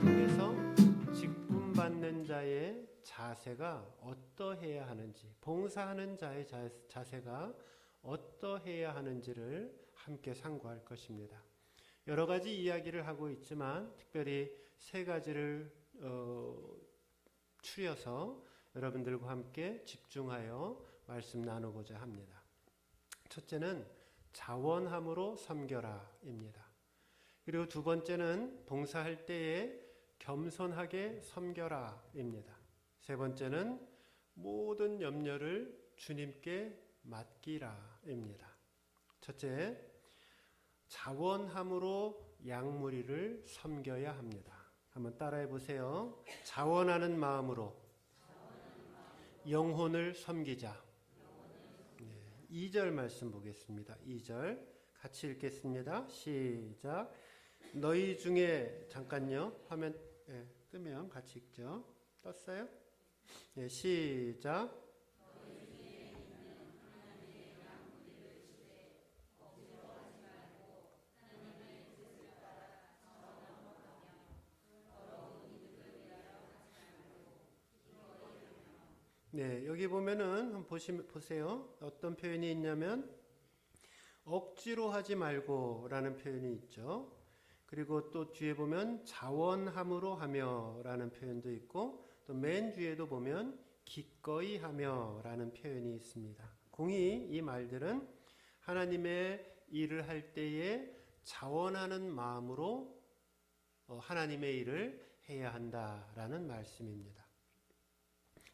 통해서 직분받는 자의 자세가 어떠해야 하는지, 봉사하는 자의 자세가 어떠해야 하는지를 함께 상고할 것입니다. 여러 가지 이야기를 하고 있지만 특별히 세 가지를 추려서 여러분들과 함께 집중하여 말씀 나누고자 합니다. 첫째는 자원함으로 섬겨라입니다. 그리고 두 번째는 봉사할 때에 겸손하게 섬겨라입니다. 세 번째는 모든 염려를 주님께 맡기라입니다. 첫째, 자원함으로 양무리를 섬겨야 합니다. 한번 따라해 보세요. 자원하는 마음으로 영혼을 섬기자. 2절 말씀 보겠습니다. 2절 같이 읽겠습니다. 시작. 너희 중에, 잠깐요, 화면 뜨면 같이 읽죠. 떴어요? 시작. 여기 보면은 한번 보세요. 어떤 표현이 있냐면 억지로 하지 말고 라는 표현이 있죠. 그리고 또 뒤에 보면 자원함으로 하며 라는 표현도 있고, 또 맨 뒤에도 보면 기꺼이 하며 라는 표현이 있습니다. 공히 이 말들은 하나님의 일을 할 때에 자원하는 마음으로 하나님의 일을 해야 한다라는 말씀입니다.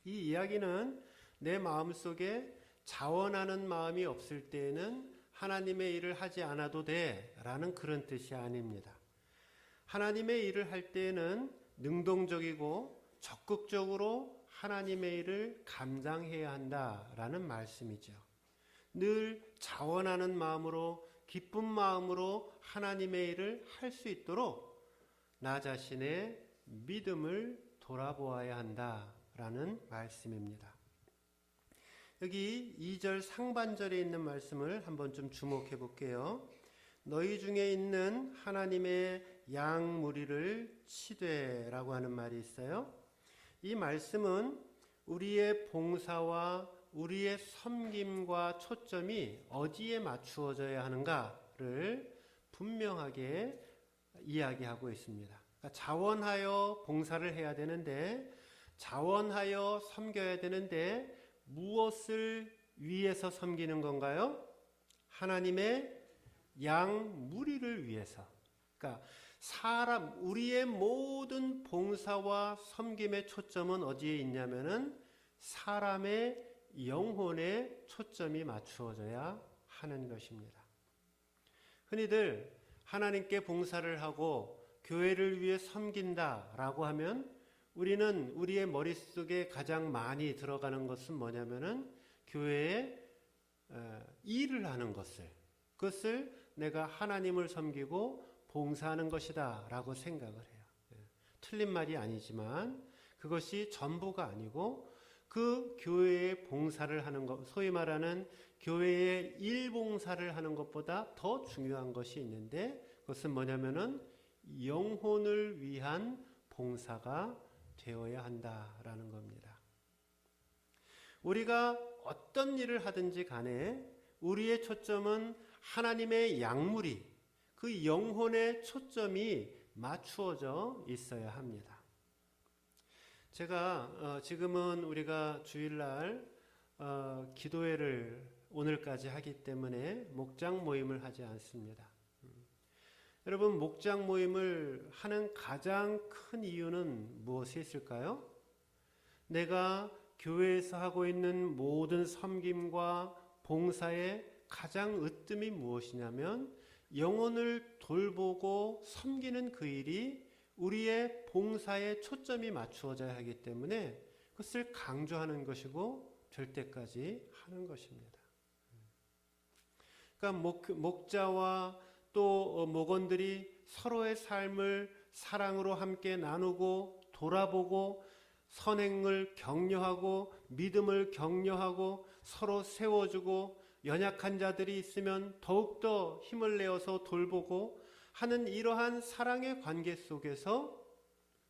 이 이야기는 내 마음속에 자원하는 마음이 없을 때에는 하나님의 일을 하지 않아도 돼 라는 그런 뜻이 아닙니다. 하나님의 일을 할 때에는 능동적이고 적극적으로 하나님의 일을 감당해야 한다라는 말씀이죠. 늘 자원하는 마음으로, 기쁜 마음으로 하나님의 일을 할 수 있도록 나 자신의 믿음을 돌아보아야 한다라는 말씀입니다. 여기 2절 상반절에 있는 말씀을 한번 좀 주목해 볼게요. 너희 중에 있는 하나님의 양 무리를 치되라고 하는 말이 있어요. 이 말씀은 우리의 봉사와 우리의 섬김과 초점이 어디에 맞추어져야 하는가를 분명하게 이야기하고 있습니다. 그러니까 자원하여 봉사를 해야 되는데, 자원하여 섬겨야 되는데 무엇을 위해서 섬기는 건가요? 하나님의 양 무리를 위해서. 그러니까 우리의 모든 봉사와 섬김의 초점은 어디에 있냐면은 사람의 영혼에 초점이 맞추어져야 하는 것입니다. 흔히들 하나님께 봉사를 하고 교회를 위해 섬긴다라고 하면 우리는 우리의 머릿속에 가장 많이 들어가는 것은 뭐냐면은 교회에 일을 하는 그것을 내가 하나님을 섬기고 봉사하는 것이다 라고 생각을 해요. 틀린 말이 아니지만 그것이 전부가 아니고 그 교회에 봉사를 하는 것, 소위 말하는 교회의 일봉사를 하는 것보다 더 중요한 것이 있는데, 그것은 뭐냐면은 영혼을 위한 봉사가 되어야 한다라는 겁니다. 우리가 어떤 일을 하든지 간에 우리의 초점은 하나님의 양무리, 그 영혼의 초점이 맞추어져 있어야 합니다. 제가 지금은 우리가 주일날 기도회를 오늘까지 하기 때문에 목장 모임을 하지 않습니다. 여러분, 목장 모임을 하는 가장 큰 이유는 무엇이 있을까요? 내가 교회에서 하고 있는 모든 섬김과 봉사의 가장 으뜸이 무엇이냐면 영혼을 돌보고 섬기는 그 일이 우리의 봉사에 초점이 맞추어져야 하기 때문에 그것을 강조하는 것이고 될 때까지 하는 것입니다. 그러니까 목자와 또 목원들이 서로의 삶을 사랑으로 함께 나누고 돌아보고 선행을 격려하고 믿음을 격려하고 서로 세워주고 연약한 자들이 있으면 더욱더 힘을 내어서 돌보고 하는 이러한 사랑의 관계 속에서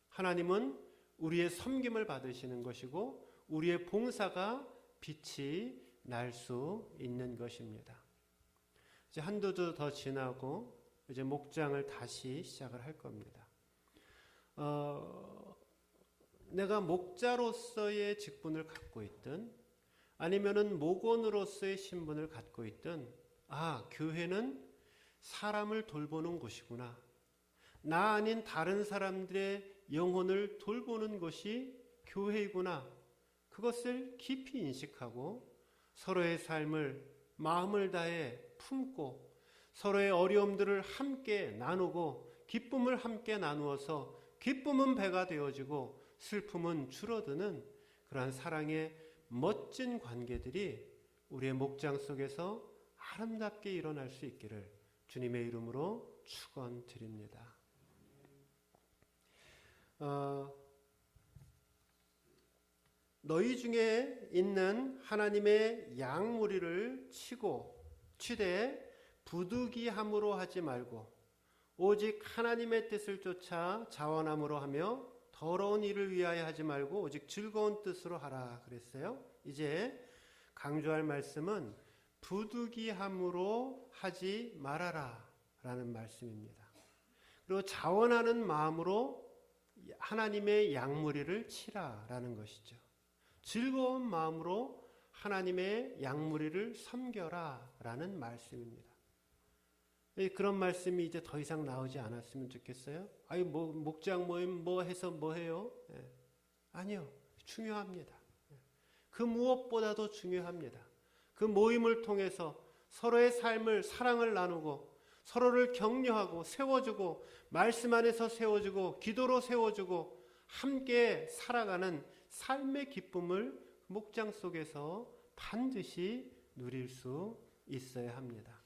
하나님은 우리의 섬김을 받으시는 것이고 우리의 봉사가 빛이 날 수 있는 것입니다. 이제 한두 주 더 지나고 이제 목장을 다시 시작을 할 겁니다. 내가 목자로서의 직분을 갖고 있든 아니면은 목원으로서의 신분을 갖고 있든 교회는 사람을 돌보는 곳이구나. 나 아닌 다른 사람들의 영혼을 돌보는 것이 교회이구나. 그것을 깊이 인식하고 서로의 삶을 마음을 다해 품고 서로의 어려움들을 함께 나누고 기쁨을 함께 나누어서 기쁨은 배가 되어지고 슬픔은 줄어드는 그러한 사랑의 멋진 관계들이 우리의 목장 속에서 아름답게 일어날 수 있기를 주님의 이름으로 축원드립니다. 너희 중에 있는 하나님의 양무리를 치되 부득이함으로 하지 말고 오직 하나님의 뜻을 쫓아 자원함으로 하며 더러운 일을 위하여 하지 말고 오직 즐거운 뜻으로 하라 그랬어요. 이제 강조할 말씀은 부득이함으로 하지 말아라 라는 말씀입니다. 그리고 자원하는 마음으로 하나님의 양무리를 치라 라는 것이죠. 즐거운 마음으로 하나님의 양무리를 섬겨라 라는 말씀입니다. 그런 말씀이 이제 더 이상 나오지 않았으면 좋겠어요. 목장 모임 해서 해요? 아니요. 중요합니다. 그 무엇보다도 중요합니다. 그 모임을 통해서 서로의 삶을 사랑을 나누고 서로를 격려하고 세워주고 말씀 안에서 세워주고 기도로 세워주고 함께 살아가는 삶의 기쁨을 목장 속에서 반드시 누릴 수 있어야 합니다.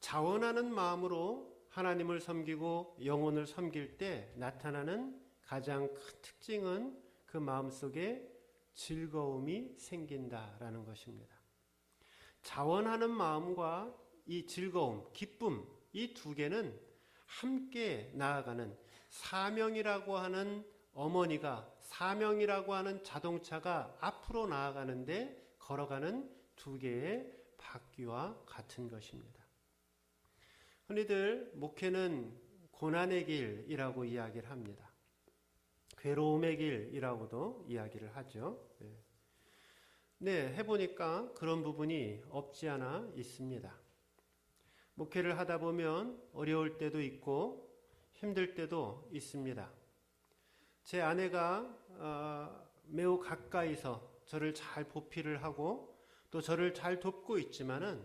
자원하는 마음으로 하나님을 섬기고 영혼을 섬길 때 나타나는 가장 큰 특징은 그 마음속에 즐거움이 생긴다라는 것입니다. 자원하는 마음과 이 즐거움, 기쁨, 이 두 개는 함께 나아가는 사명이라고 하는 어머니가 사명이라고 하는 자동차가 앞으로 나아가는데 걸어가는 두 개의 바퀴와 같은 것입니다. 흔히들 목회는 고난의 길이라고 이야기를 합니다. 괴로움의 길이라고도 이야기를 하죠. 해보니까 그런 부분이 없지 않아 있습니다. 목회를 하다 보면 어려울 때도 있고 힘들 때도 있습니다. 제 아내가 매우 가까이서 저를 잘 보필을 하고 또 저를 잘 돕고 있지만은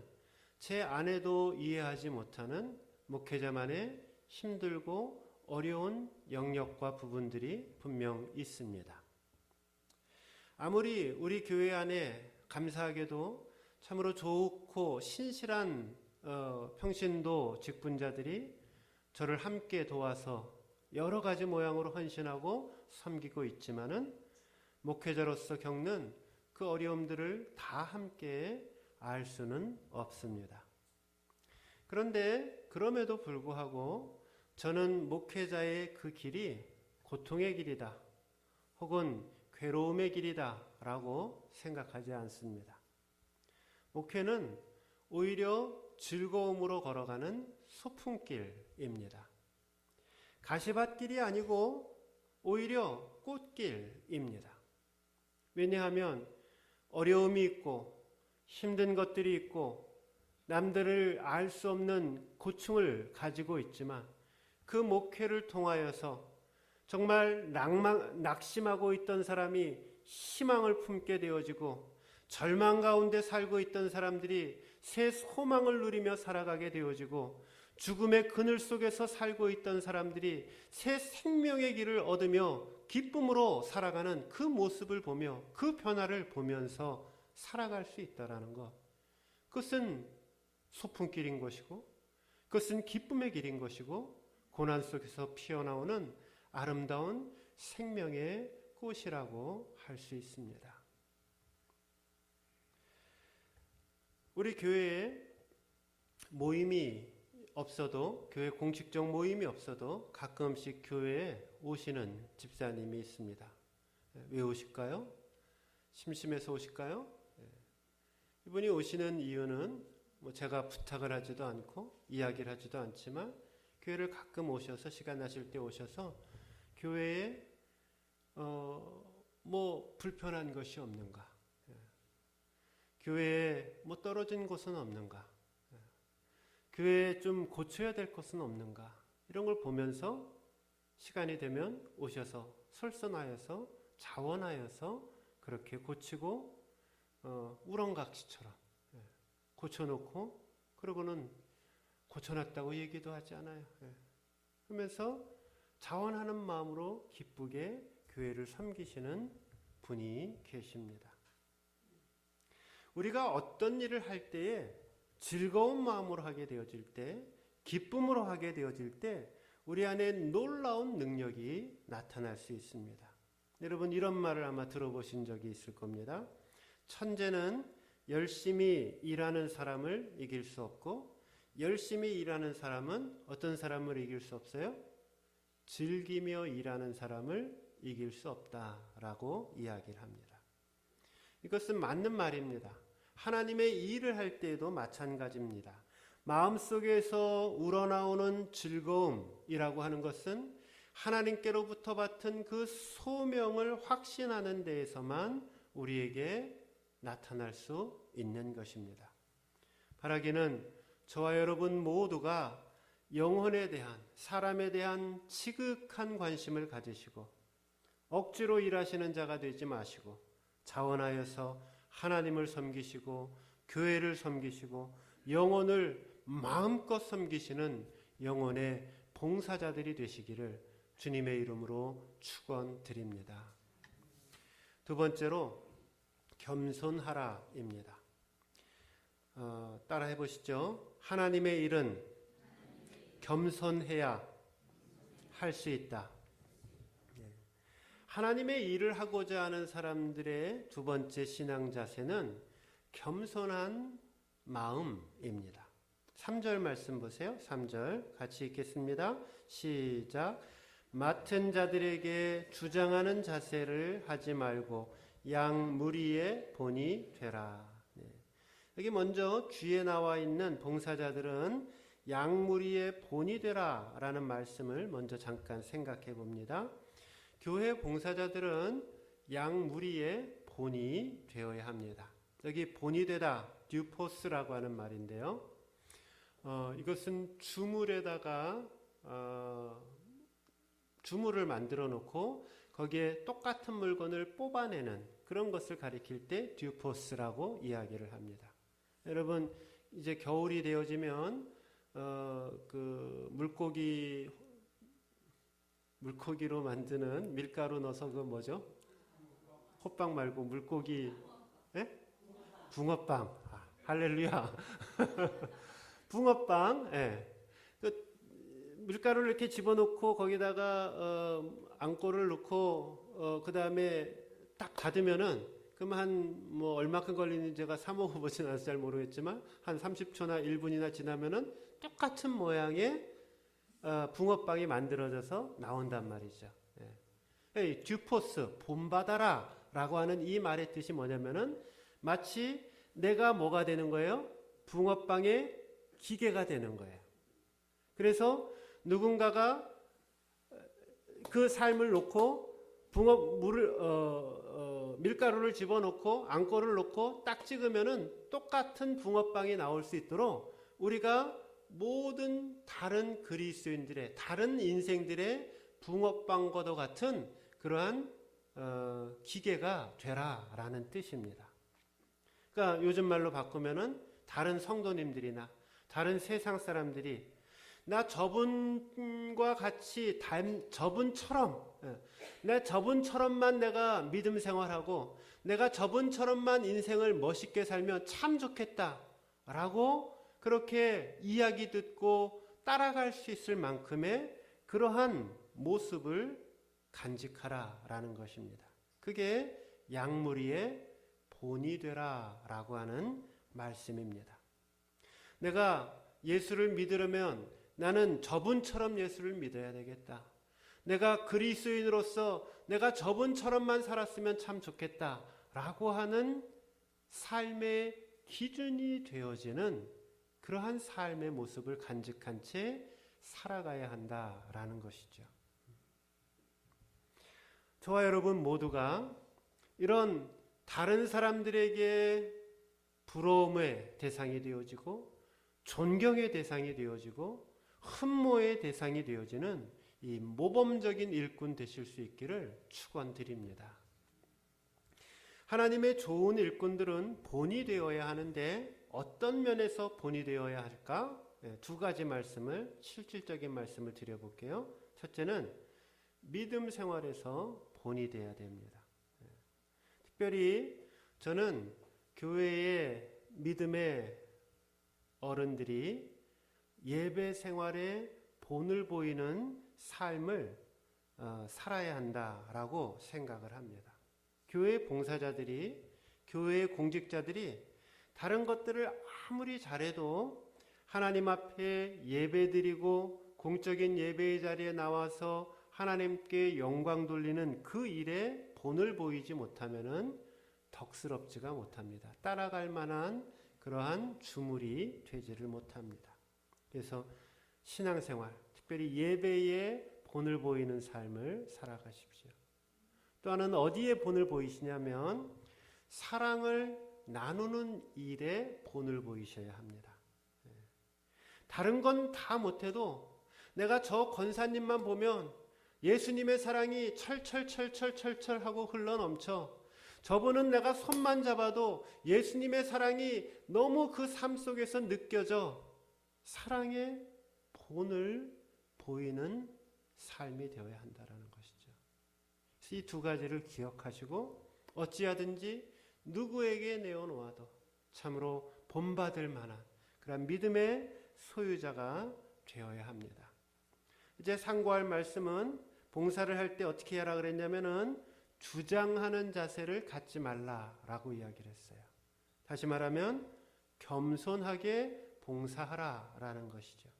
제 아내도 이해하지 못하는 목회자만의 힘들고 어려운 영역과 부분들이 분명 있습니다. 아무리 우리 교회 안에 감사하게도 참으로 좋고 신실한 평신도 직분자들이 저를 함께 도와서 여러 가지 모양으로 헌신하고 섬기고 있지만은 목회자로서 겪는 그 어려움들을 다 함께 알 수는 없습니다. 그런데 그럼에도 불구하고 저는 목회자의 그 길이 고통의 길이다 혹은 괴로움의 길이다 라고 생각하지 않습니다. 목회는 오히려 즐거움으로 걸어가는 소풍길입니다. 가시밭길이 아니고 오히려 꽃길입니다. 왜냐하면 어려움이 있고 힘든 것들이 있고 남들을 알 수 없는 고충을 가지고 있지만 그 목회를 통하여서 정말 낙심하고 있던 사람이 희망을 품게 되어지고 절망 가운데 살고 있던 사람들이 새 소망을 누리며 살아가게 되어지고 죽음의 그늘 속에서 살고 있던 사람들이 새 생명의 길을 얻으며 기쁨으로 살아가는 그 모습을 보며 그 변화를 보면서 살아갈 수 있다는 것. 그것은 소풍길인 것이고 그것은 기쁨의 길인 것이고 고난 속에서 피어나오는 아름다운 생명의 꽃이라고 할 수 있습니다. 우리 교회에 모임이 없어도, 교회 공식적 모임이 없어도 가끔씩 교회에 오시는 집사님이 있습니다. 왜 오실까요? 심심해서 오실까요? 이분이 오시는 이유는 제가 부탁을 하지도 않고 이야기를 하지도 않지만 교회를 가끔 오셔서, 시간 나실 때 오셔서 교회에 불편한 것이 없는가, 교회에 떨어진 곳은 없는가, 교회에 좀 고쳐야 될 것은 없는가, 이런 걸 보면서 시간이 되면 오셔서 설선하여서 자원하여서 그렇게 고치고 우렁각시처럼 고쳐놓고, 그러고는 고쳐놨다고 얘기도 하지 않아요. 그러면서 자원하는 마음으로 기쁘게 교회를 섬기시는 분이 계십니다. 우리가 어떤 일을 할 때에 즐거운 마음으로 하게 되어질 때, 기쁨으로 하게 되어질 때 우리 안에 놀라운 능력이 나타날 수 있습니다. 여러분, 이런 말을 아마 들어보신 적이 있을 겁니다. 천재는 열심히 일하는 사람을 이길 수 없고, 열심히 일하는 사람은 어떤 사람을 이길 수 없어요? 즐기며 일하는 사람을 이길 수 없다라고 이야기를 합니다. 이것은 맞는 말입니다. 하나님의 일을 할 때에도 마찬가지입니다. 마음속에서 우러나오는 즐거움이라고 하는 것은 하나님께로부터 받은 그 소명을 확신하는 데에서만 우리에게 나타날 수 있는 것입니다. 바라기는 저와 여러분 모두가 영혼에 대한, 사람에 대한 지극한 관심을 가지시고 억지로 일하시는 자가 되지 마시고 자원하여서 하나님을 섬기시고 교회를 섬기시고 영혼을 마음껏 섬기시는 영혼의 봉사자들이 되시기를 주님의 이름으로 축원드립니다. 두 번째로 겸손하라입니다. 따라 해보시죠. 하나님의 일은 겸손해야 할 수 있다. 하나님의 일을 하고자 하는 사람들의 두 번째 신앙 자세는 겸손한 마음입니다. 3절 말씀 보세요. 3절 같이 읽겠습니다. 시작. 맡은 자들에게 주장하는 자세를 하지 말고 양 무리의 본이 되라. 여기 먼저 뒤에 나와 있는 봉사자들은 양 무리의 본이 되라 라는 말씀을 먼저 잠깐 생각해 봅니다. 교회 봉사자들은 양 무리의 본이 되어야 합니다. 여기 본이 되다, 듀포스라고 하는 말인데요. 이것은 주물에다가 주물을 만들어 놓고 거기에 똑같은 물건을 뽑아내는 그런 것을 가리킬 때 듀포스라고 이야기를 합니다. 여러분, 이제 겨울이 되어지면 그 물고기로 만드는 밀가루 넣어서 그 뭐죠? 호빵 말고 물고기, 붕어빵. 할렐루야. 붕어빵. 밀가루를 이렇게 집어넣고 거기다가 앙꼬를 넣고 그 다음에 딱 닫으면은 그럼 얼마큼 걸리는지 제가 사 먹어보진 않아서 잘 모르겠지만 한 30초나 1분이나 지나면은 똑같은 모양의 붕어빵이 만들어져서 나온단 말이죠. 듀포스, 본받아라 라고 하는 이 말의 뜻이 뭐냐면은 마치 내가 뭐가 되는 거예요? 붕어빵의 기계가 되는 거예요. 그래서 누군가가 그 삶을 놓고 밀가루를 집어넣고 앙꼬를 넣고 딱 찍으면은 똑같은 붕어빵이 나올 수 있도록 우리가 모든 다른 그리스도인들의, 다른 인생들의 붕어빵과도 같은 그러한 기계가 되라라는 뜻입니다. 그러니까 요즘 말로 바꾸면은 다른 성도님들이나 다른 세상 사람들이 나 저분과 같이 저분처럼만 내가 믿음 생활하고 내가 저분처럼만 인생을 멋있게 살면 참 좋겠다라고 그렇게 이야기 듣고 따라갈 수 있을 만큼의 그러한 모습을 간직하라라는 것입니다. 그게 양무리의 본이 되라라고 하는 말씀입니다. 내가 예수를 믿으려면 나는 저분처럼 예수를 믿어야 되겠다. 내가 그리스도인으로서 내가 저분처럼만 살았으면 참 좋겠다 라고 하는 삶의 기준이 되어지는 그러한 삶의 모습을 간직한 채 살아가야 한다라는 것이죠. 저와 여러분 모두가 이런 다른 사람들에게 부러움의 대상이 되어지고 존경의 대상이 되어지고 흠모의 대상이 되어지는 이 모범적인 일꾼 되실 수 있기를 축원드립니다. 하나님의 좋은 일꾼들은 본이 되어야 하는데 어떤 면에서 본이 되어야 할까? 두 가지 말씀을, 실질적인 말씀을 드려볼게요. 첫째는 믿음 생활에서 본이 되어야 됩니다. 특별히 저는 교회의 믿음의 어른들이 예배 생활에 본을 보이는 삶을 살아야 한다라고 생각을 합니다. 교회 봉사자들이, 교회 공직자들이 다른 것들을 아무리 잘해도 하나님 앞에 예배드리고 공적인 예배의 자리에 나와서 하나님께 영광 돌리는 그 일에 본을 보이지 못하면은 덕스럽지가 못합니다. 따라갈 만한 그러한 주물이 되지를 못합니다. 그래서 신앙생활, 특별히 예배에 본을 보이는 삶을 살아가십시오. 또 하나는 어디에 본을 보이시냐면 사랑을 나누는 일에 본을 보이셔야 합니다. 다른 건 다 못해도 내가 저 권사님만 보면 예수님의 사랑이 철철철철철철 하고 흘러넘쳐, 저분은 내가 손만 잡아도 예수님의 사랑이 너무 그 삶 속에서 느껴져 사랑의 본을 보이는 삶이 되어야 한다는 것이죠. 이 두 가지를 기억하시고 어찌하든지 누구에게 내어놓아도 참으로 본받을 만한 그런 믿음의 소유자가 되어야 합니다. 이제 상고할 말씀은 봉사를 할 때 어떻게 하라 그랬냐면은 주장하는 자세를 갖지 말라라고 이야기를 했어요. 다시 말하면 겸손하게 봉사하라라는 것이죠.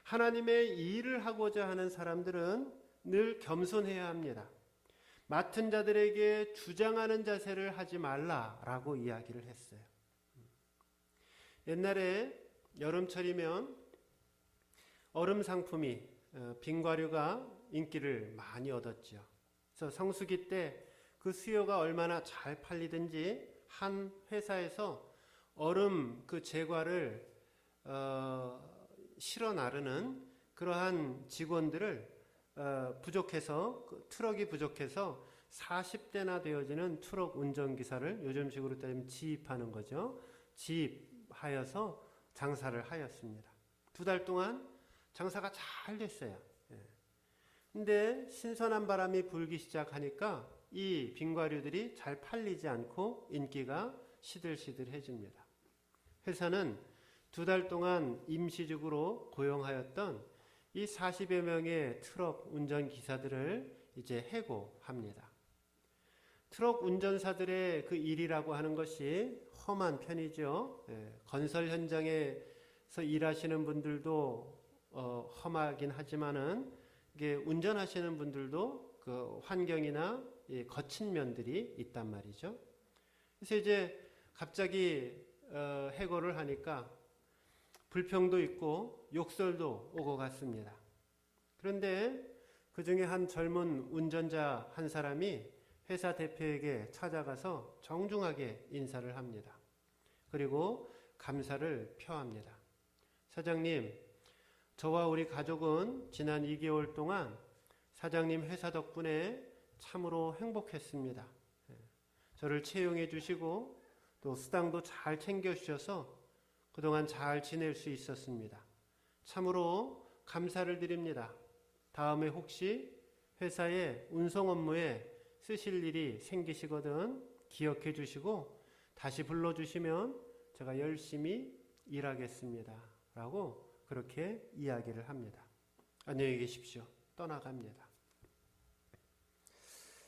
하나님의 일을 하고자 하는 사람들은 늘 겸손해야 합니다. 맡은 자들에게 주장하는 자세를 하지 말라라고 이야기를 했어요. 옛날에 여름철이면 얼음 상품이 빙과류가 인기를 많이 얻었죠. 그래서 성수기 때 그 수요가 얼마나 잘 팔리든지 한 회사에서 얼음 그 제과를 실어 나르는 그러한 직원들을 부족해서 트럭이 부족해서 40대나 되어지는 트럭 운전기사를 요즘식으로 따지면 지입하는 거죠. 지입하여서 장사를 하였습니다. 2달 동안 장사가 잘 됐어요. 근데 신선한 바람이 불기 시작하니까 이 빙과류들이 잘 팔리지 않고 인기가 시들시들해집니다. 회사는 2달 동안 임시직으로 고용하였던 이 40여 명의 트럭 운전기사들을 이제 해고합니다. 트럭 운전사들의 그 일이라고 하는 것이 험한 편이죠. 건설 현장에서 일하시는 분들도 험하긴 하지만은 이게 운전하시는 분들도 그 환경이나 거친 면들이 있단 말이죠. 그래서 이제 갑자기 해고를 하니까 불평도 있고 욕설도 오고 갔습니다. 그런데 그 중에 한 젊은 운전자 한 사람이 회사 대표에게 찾아가서 정중하게 인사를 합니다. 그리고 감사를 표합니다. 사장님, 저와 우리 가족은 지난 2개월 동안 사장님 회사 덕분에 참으로 행복했습니다. 저를 채용해 주시고 또 수당도 잘 챙겨 주셔서 그동안 잘 지낼 수 있었습니다. 참으로 감사를 드립니다. 다음에 혹시 회사의 운송 업무에 쓰실 일이 생기시거든 기억해 주시고 다시 불러주시면 제가 열심히 일하겠습니다. 라고 그렇게 이야기를 합니다. 안녕히 계십시오. 떠나갑니다.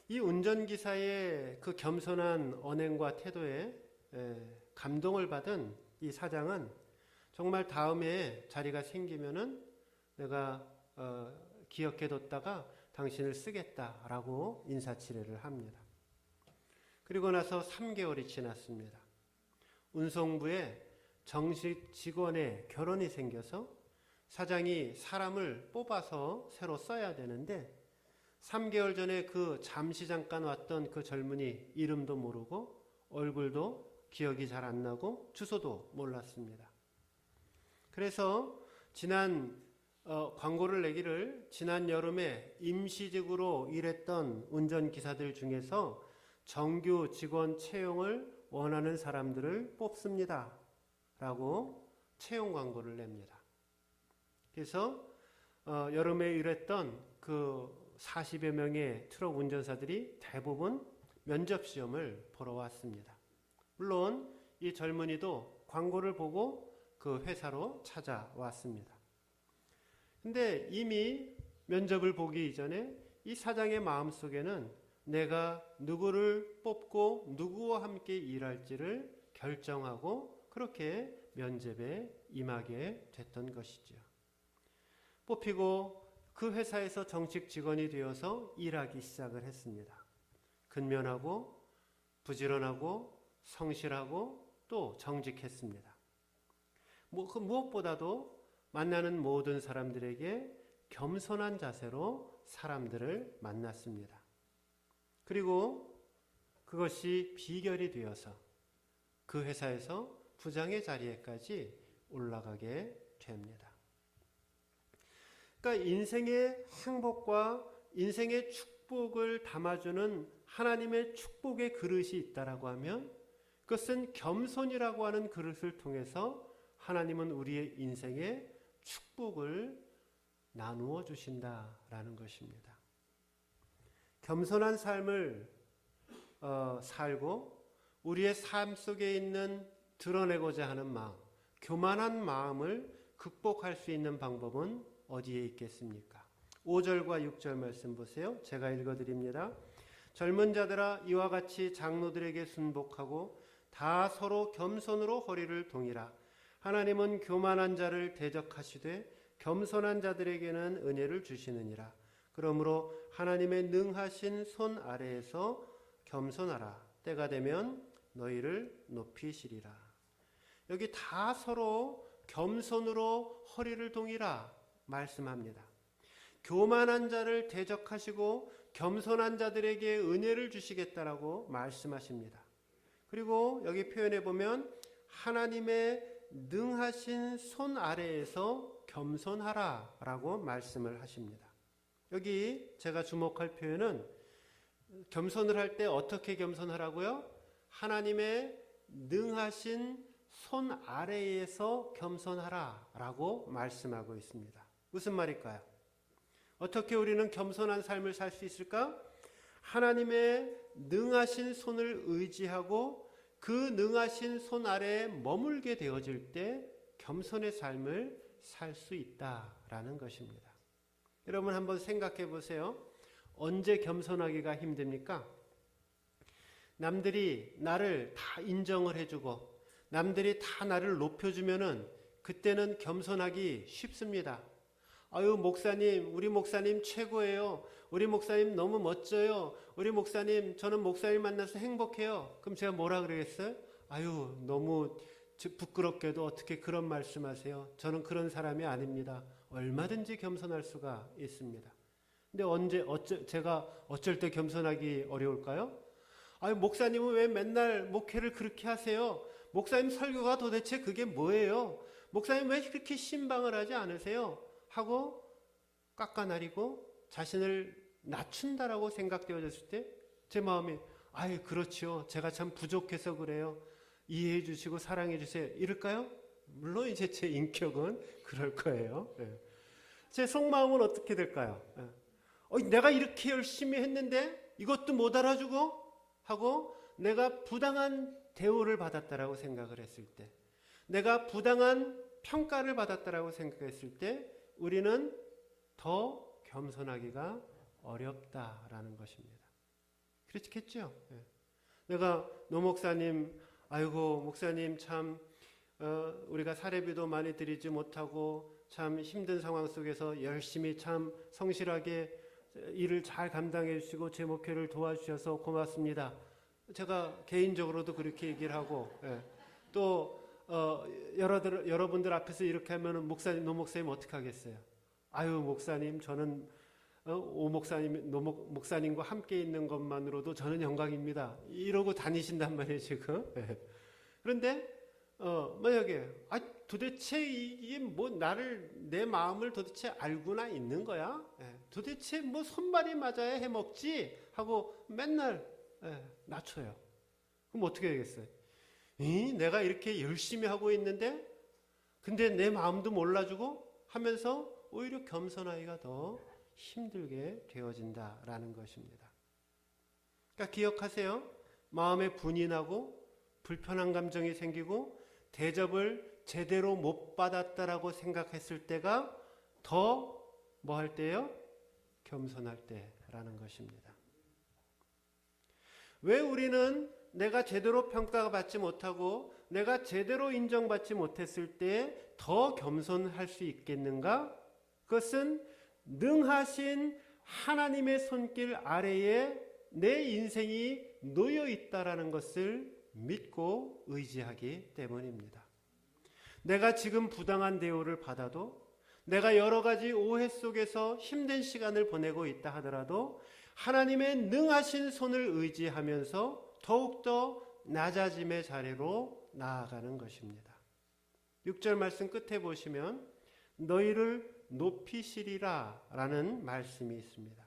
이 운전기사의 그 겸손한 언행과 태도에 감동을 받은 이 사장은 정말 다음에 자리가 생기면은 내가 기억해뒀다가 당신을 쓰겠다라고 인사치레를 합니다. 그리고 나서 3개월이 지났습니다. 운송부에 정식 직원의 결혼이 생겨서 사장이 사람을 뽑아서 새로 써야 되는데 3개월 전에 그 잠시 잠깐 왔던 그 젊은이 이름도 모르고 얼굴도 기억이 잘 안 나고 주소도 몰랐습니다. 그래서 광고를 내기를 지난 여름에 임시직으로 일했던 운전기사들 중에서 정규 직원 채용을 원하는 사람들을 뽑습니다. 라고 채용 광고를 냅니다. 그래서 여름에 일했던 그 40여 명의 트럭 운전사들이 대부분 면접시험을 보러 왔습니다. 물론 이 젊은이도 광고를 보고 그 회사로 찾아왔습니다. 근데 이미 면접을 보기 이전에 이 사장의 마음속에는 내가 누구를 뽑고 누구와 함께 일할지를 결정하고 그렇게 면접에 임하게 됐던 것이죠. 뽑히고 그 회사에서 정식 직원이 되어서 일하기 시작을 했습니다. 근면하고 부지런하고 성실하고 또 정직했습니다. 무엇보다도 만나는 모든 사람들에게 겸손한 자세로 사람들을 만났습니다. 그리고 그것이 비결이 되어서 그 회사에서 부장의 자리에까지 올라가게 됩니다. 그러니까 인생의 행복과 인생의 축복을 담아주는 하나님의 축복의 그릇이 있다라고 하면 그것은 겸손이라고 하는 그릇을 통해서 하나님은 우리의 인생에 축복을 나누어 주신다라는 것입니다. 겸손한 삶을 살고 우리의 삶 속에 있는 드러내고자 하는 마음, 교만한 마음을 극복할 수 있는 방법은 어디에 있겠습니까? 5절과 6절 말씀 보세요. 제가 읽어드립니다. 젊은 자들아 이와 같이 장로들에게 순복하고 다 서로 겸손으로 허리를 동이라. 하나님은 교만한 자를 대적하시되 겸손한 자들에게는 은혜를 주시느니라. 그러므로 하나님의 능하신 손 아래에서 겸손하라. 때가 되면 너희를 높이시리라. 여기 다 서로 겸손으로 허리를 동이라 말씀합니다. 교만한 자를 대적하시고 겸손한 자들에게 은혜를 주시겠다라고 말씀하십니다. 그리고 여기 표현해 보면 하나님의 능하신 손 아래에서 겸손하라 라고 말씀을 하십니다. 여기 제가 주목할 표현은 겸손을 할 때 어떻게 겸손하라고요? 하나님의 능하신 손 아래에서 겸손하라 라고 말씀하고 있습니다. 무슨 말일까요? 어떻게 우리는 겸손한 삶을 살 수 있을까? 하나님의 능하신 손을 의지하고 그 능하신 손 아래에 머물게 되어질 때 겸손의 삶을 살 수 있다라는 것입니다. 여러분 한번 생각해 보세요. 언제 겸손하기가 힘듭니까? 남들이 나를 다 인정을 해주고 남들이 다 나를 높여주면은 그때는 겸손하기 쉽습니다. 아유 목사님, 우리 목사님 최고예요. 우리 목사님 너무 멋져요. 우리 목사님, 저는 목사님 만나서 행복해요. 그럼 제가 뭐라 그러겠어요? 아유 너무 부끄럽게도 어떻게 그런 말씀하세요. 저는 그런 사람이 아닙니다. 얼마든지 겸손할 수가 있습니다. 근데 제가 어쩔 때 겸손하기 어려울까요? 아유 목사님은 왜 맨날 목회를 그렇게 하세요? 목사님 설교가 도대체 그게 뭐예요? 목사님 왜 그렇게 신방을 하지 않으세요? 하고 깎아나리고 자신을 낮춘다라고 생각되어졌을 때 제 마음이 아유 그렇죠. 제가 참 부족해서 그래요. 이해해 주시고 사랑해 주세요. 이럴까요? 물론 이제 제 인격은 그럴 거예요. 제 속마음은 어떻게 될까요? 내가 이렇게 열심히 했는데 이것도 못 알아주고 하고 내가 부당한 대우를 받았다라고 생각을 했을 때, 내가 부당한 평가를 받았다라고 생각했을 때 우리는 더 겸손하기가 어렵다라는 것입니다. 그렇겠죠? 내가 노 목사님 아이고 목사님 참 우리가 사례비도 많이 드리지 못하고 참 힘든 상황 속에서 열심히 참 성실하게 일을 잘 감당해 주시고 제 목회를 도와주셔서 고맙습니다. 제가 개인적으로도 그렇게 얘기를 하고, 또 여러분들 앞에서 이렇게 하면은 목사님, 노 목사님 어떻게 하겠어요? 아유 목사님, 저는 오 목사님, 노 목사님과 함께 있는 것만으로도 저는 영광입니다. 이러고 다니신단 말이에요 지금. 그런데 만약에 도대체 이게 뭐 내 마음을 도대체 알고나 있는 거야? 도대체 뭐 손발이 맞아야 해먹지 하고 맨날 낮춰요. 그럼 어떻게 되겠어요? 내가 이렇게 열심히 하고 있는데 근데 내 마음도 몰라주고 하면서 오히려 겸손하기가 더 힘들게 되어진다라는 것입니다. 그러니까 기억하세요. 마음에 분이 나고 불편한 감정이 생기고 대접을 제대로 못 받았다라고 생각했을 때가 더 뭐 할 때요? 겸손할 때라는 것입니다. 왜 우리는 내가 제대로 평가받지 못하고 내가 제대로 인정받지 못했을 때 더 겸손할 수 있겠는가? 그것은 능하신 하나님의 손길 아래에 내 인생이 놓여 있다라는 것을 믿고 의지하기 때문입니다. 내가 지금 부당한 대우를 받아도 내가 여러 가지 오해 속에서 힘든 시간을 보내고 있다 하더라도 하나님의 능하신 손을 의지하면서 더욱더 낮아짐의 자리로 나아가는 것입니다. 6절 말씀 끝에 보시면 너희를 높이시리라 라는 말씀이 있습니다.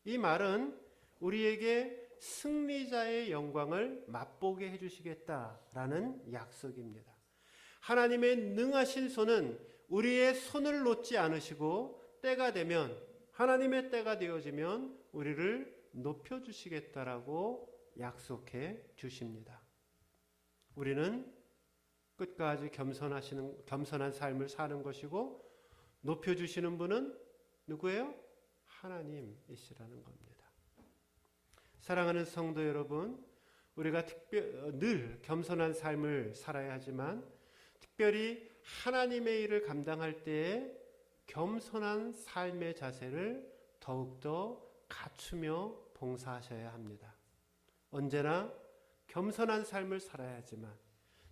이 말은 우리에게 승리자의 영광을 맛보게 해주시겠다라는 약속입니다. 하나님의 능하신 손은 우리의 손을 놓지 않으시고 때가 되면 하나님의 때가 되어지면 우리를 높여주시겠다라고 약속해 주십니다. 우리는 끝까지 겸손한 삶을 사는 것이고 높여주시는 분은 누구예요? 하나님이시라는 겁니다. 사랑하는 성도 여러분, 우리가 늘 겸손한 삶을 살아야 하지만 특별히 하나님의 일을 감당할 때에 겸손한 삶의 자세를 더욱더 갖추며 봉사하셔야 합니다. 언제나 겸손한 삶을 살아야 하지만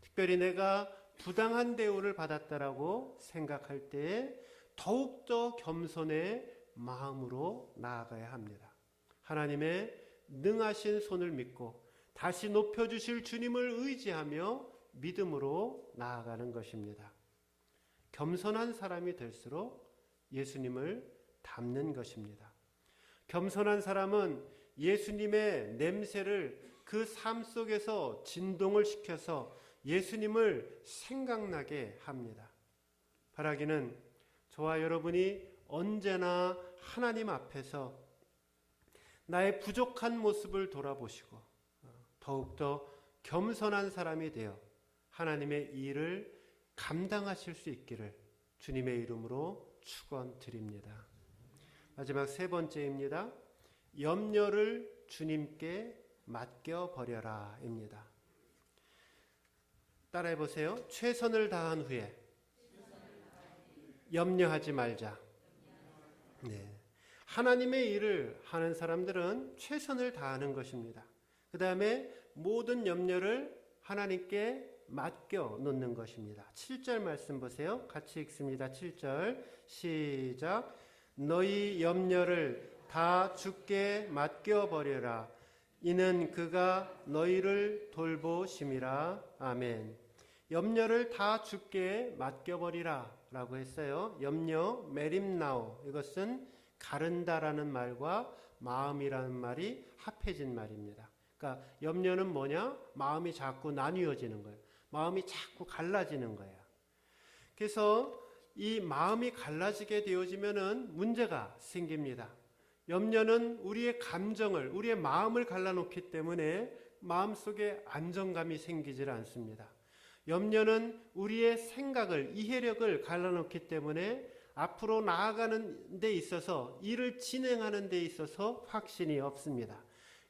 특별히 내가 부당한 대우를 받았다라고 생각할 때에 더욱더 겸손의 마음으로 나아가야 합니다. 하나님의 능하신 손을 믿고 다시 높여주실 주님을 의지하며 믿음으로 나아가는 것입니다. 겸손한 사람이 될수록 예수님을 닮는 것입니다. 겸손한 사람은 예수님의 냄새를 그 삶 속에서 진동을 시켜서 예수님을 생각나게 합니다. 바라기는 저와 여러분이 언제나 하나님 앞에서 나의 부족한 모습을 돌아보시고 더욱더 겸손한 사람이 되어 하나님의 일을 감당하실 수 있기를 주님의 이름으로 축원드립니다. 마지막 세 번째입니다. 염려를 주님께 맡겨버려라 입니다. 따라해 보세요. 최선을 다한 후에 염려하지 말자. 네. 하나님의 일을 하는 사람들은 최선을 다하는 것입니다. 그 다음에 모든 염려를 하나님께 맡겨 놓는 것입니다. 7절 말씀 보세요. 같이 읽습니다. 7절 시작. 너희 염려를 다 주께 맡겨버려라. 이는 그가 너희를 돌보심이라. 아멘. 염려를 다 주께 맡겨버리라 라고 했어요. 염려, 메림나오, 이것은 가른다라는 말과 마음이라는 말이 합해진 말입니다. 그러니까 염려는 뭐냐? 마음이 자꾸 나뉘어지는 거예요. 마음이 자꾸 갈라지는 거예요. 그래서 이 마음이 갈라지게 되어지면은 문제가 생깁니다. 염려는 우리의 감정을, 우리의 마음을 갈라놓기 때문에 마음속에 안정감이 생기질 않습니다. 염려는 우리의 생각을, 이해력을 갈라놓기 때문에 앞으로 나아가는 데 있어서, 일을 진행하는 데 있어서 확신이 없습니다.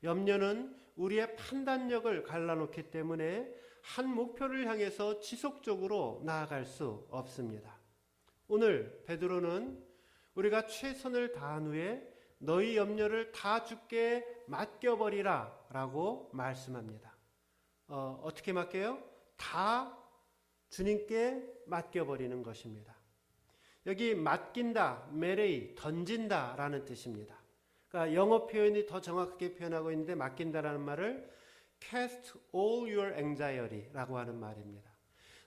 염려는 우리의 판단력을 갈라놓기 때문에 한 목표를 향해서 지속적으로 나아갈 수 없습니다. 오늘 베드로는 우리가 최선을 다한 후에 너희 염려를 다 주께 맡겨버리라 라고 말씀합니다. 어떻게 맡겨요? 다 주님께 맡겨버리는 것입니다. 여기 맡긴다, 메레이, 던진다 라는 뜻입니다. 그러니까 영어 표현이 더 정확하게 표현하고 있는데 맡긴다라는 말을 cast all your anxiety라고 하는 말입니다.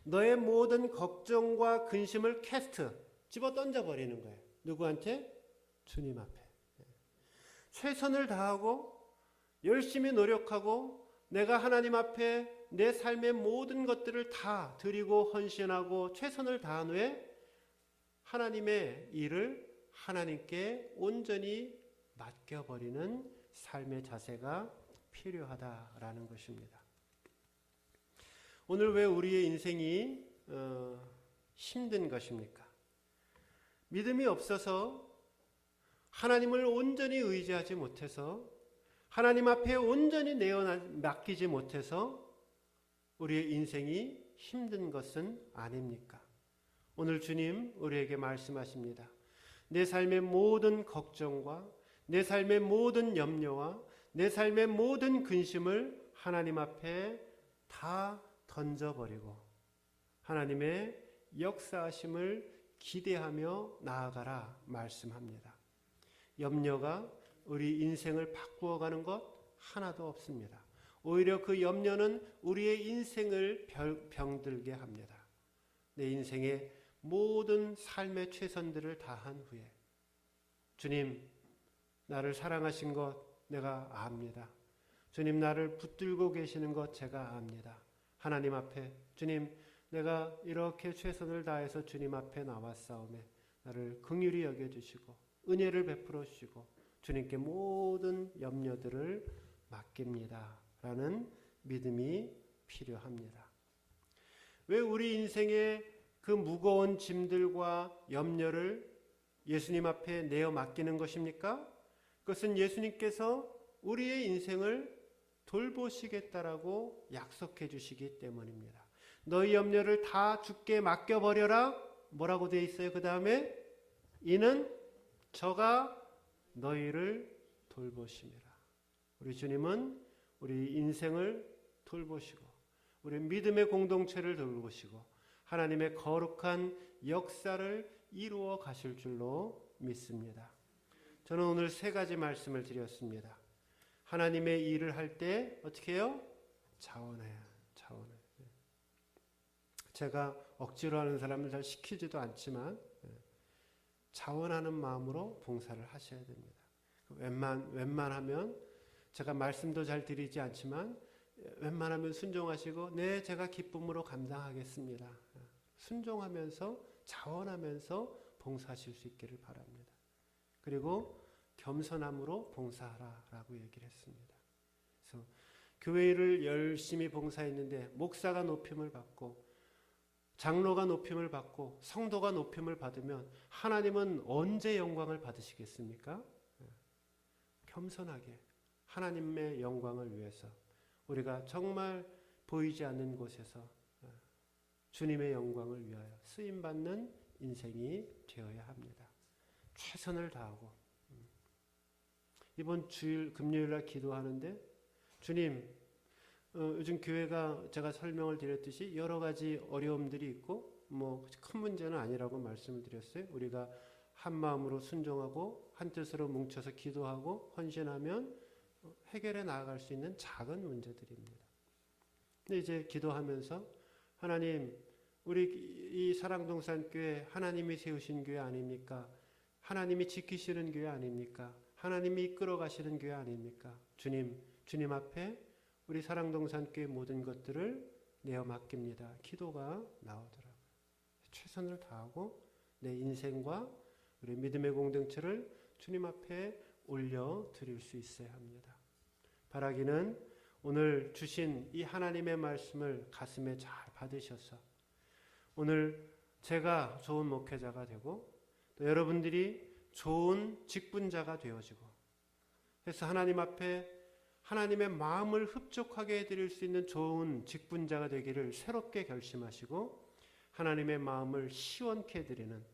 너의 모든 걱정과 근심을 cast, 집어 던져버리는 거예요. 누구한테? 주님 앞에. 최선을 다하고 열심히 노력하고 내가 하나님 앞에 내 삶의 모든 것들을 다 드리고 헌신하고 최선을 다한 후에 하나님의 일을 하나님께 온전히 맡겨버리는 삶의 자세가 필요하다라는 것입니다. 오늘 왜 우리의 인생이 힘든 것입니까? 믿음이 없어서 하나님을 온전히 의지하지 못해서 하나님 앞에 온전히 맡기지 못해서 우리의 인생이 힘든 것은 아닙니까? 오늘 주님 우리에게 말씀하십니다. 내 삶의 모든 걱정과 내 삶의 모든 염려와 내 삶의 모든 근심을 하나님 앞에 다 던져버리고 하나님의 역사하심을 기대하며 나아가라 말씀합니다. 염려가 우리 인생을 바꾸어가는 것 하나도 없습니다. 오히려 그 염려는 우리의 인생을 병들게 합니다. 내 인생의 모든 삶의 최선들을 다한 후에 주님, 나를 사랑하신 것 내가 압니다. 주님, 나를 붙들고 계시는 것 제가 압니다. 하나님 앞에 주님, 내가 이렇게 최선을 다해서 주님 앞에 나왔사오매 나를 긍휼히 여겨주시고 은혜를 베풀어 주시고 주님께 모든 염려들을 맡깁니다 라는 믿음이 필요합니다. 왜 우리 인생의 그 무거운 짐들과 염려를 예수님 앞에 내어 맡기는 것입니까? 그것은 예수님께서 우리의 인생을 돌보시겠다라고 약속해 주시기 때문입니다. 너희 염려를 다 주께 맡겨버려라. 뭐라고 되어 있어요? 그 다음에 이는 저가 너희를 돌보심이라. 우리 주님은 우리 인생을 돌보시고 우리 믿음의 공동체를 돌보시고 하나님의 거룩한 역사를 이루어 가실 줄로 믿습니다. 저는 오늘 세 가지 말씀을 드렸습니다. 하나님의 일을 할 때 어떻게 해요? 자원해요. 제가 억지로 하는 사람을 잘 시키지도 않지만 자원하는 마음으로 봉사를 하셔야 됩니다. 웬만하면 제가 말씀도 잘 드리지 않지만 웬만하면 순종하시고 네, 제가 기쁨으로 감당하겠습니다. 순종하면서 자원하면서 봉사하실 수 있기를 바랍니다. 그리고 겸손함으로 봉사하라라고 얘기를 했습니다. 그래서 교회를 열심히 봉사했는데 목사가 높임을 받고 장로가 높임을 받고 성도가 높임을 받으면 하나님은 언제 영광을 받으시겠습니까? 겸손하게 하나님의 영광을 위해서 우리가 정말 보이지 않는 곳에서 주님의 영광을 위하여 쓰임받는 인생이 되어야 합니다. 최선을 다하고 이번 주일 금요일날 기도하는데 주님, 요즘 교회가 제가 설명을 드렸듯이 여러 가지 어려움들이 있고 큰 문제는 아니라고 말씀을 드렸어요. 우리가 한 마음으로 순종하고 한 뜻으로 뭉쳐서 기도하고 헌신하면 해결해 나아갈 수 있는 작은 문제들입니다. 근데 이제 기도하면서 하나님, 우리 이 사랑동산교회 하나님이 세우신 교회 아닙니까? 하나님이 지키시는 교회 아닙니까? 하나님이 이끌어 가시는 교회 아닙니까? 주님 앞에 우리 사랑동산교회 모든 것들을 내어 맡깁니다. 기도가 나오더라고요. 최선을 다하고 내 인생과 우리 믿음의 공동체를 주님 앞에 올려 드릴 수 있어야 합니다. 바라기는 오늘 주신 이 하나님의 말씀을 가슴에 잘 받으셔서 오늘 제가 좋은 목회자가 되고 또 여러분들이 좋은 직분자가 되어지고 그래서 하나님 앞에 하나님의 마음을 흡족하게 해드릴 수 있는 좋은 직분자가 되기를 새롭게 결심하시고 하나님의 마음을 시원케 해드리는,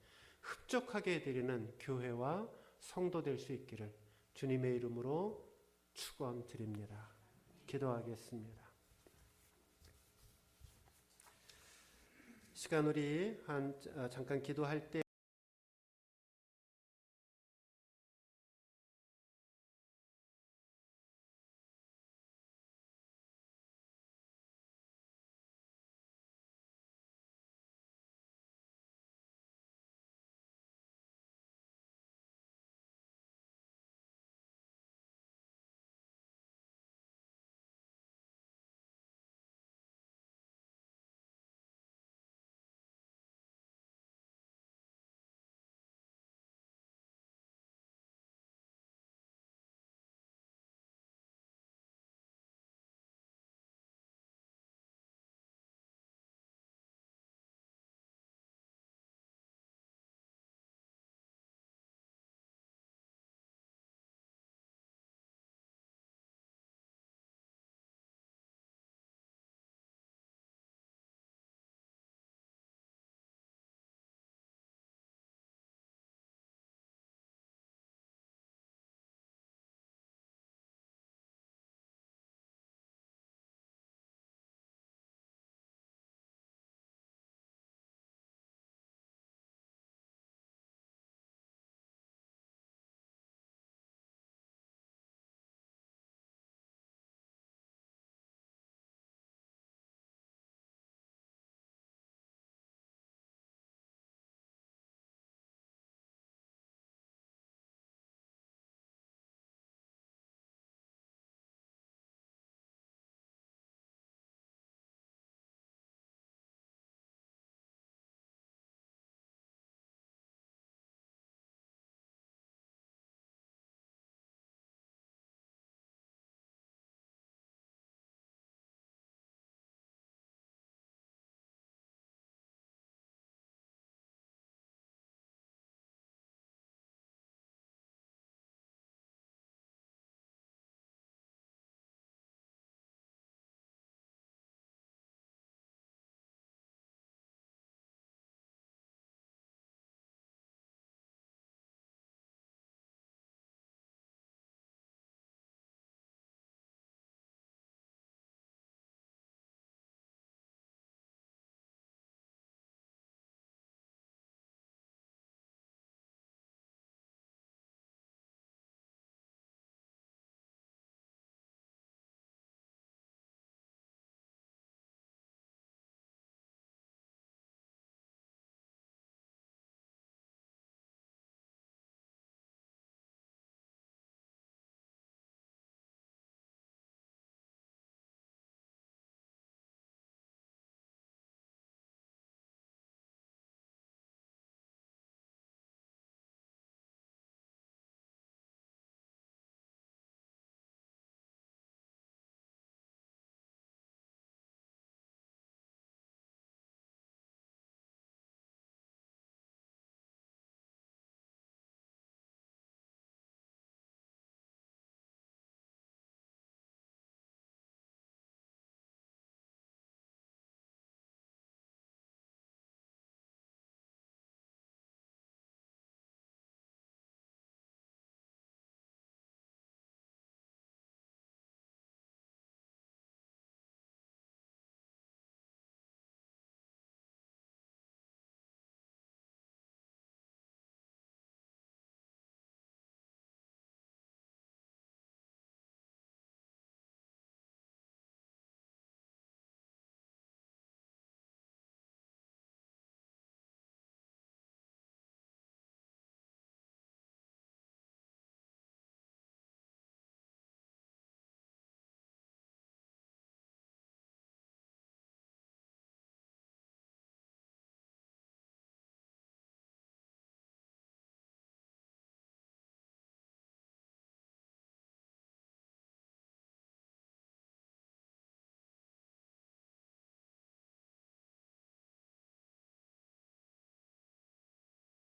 흡족하게 해드리는 교회와 성도 될 수 있기를 주님의 이름으로 축원드립니다. 기도하겠습니다. 시간 우리 잠깐 기도할 때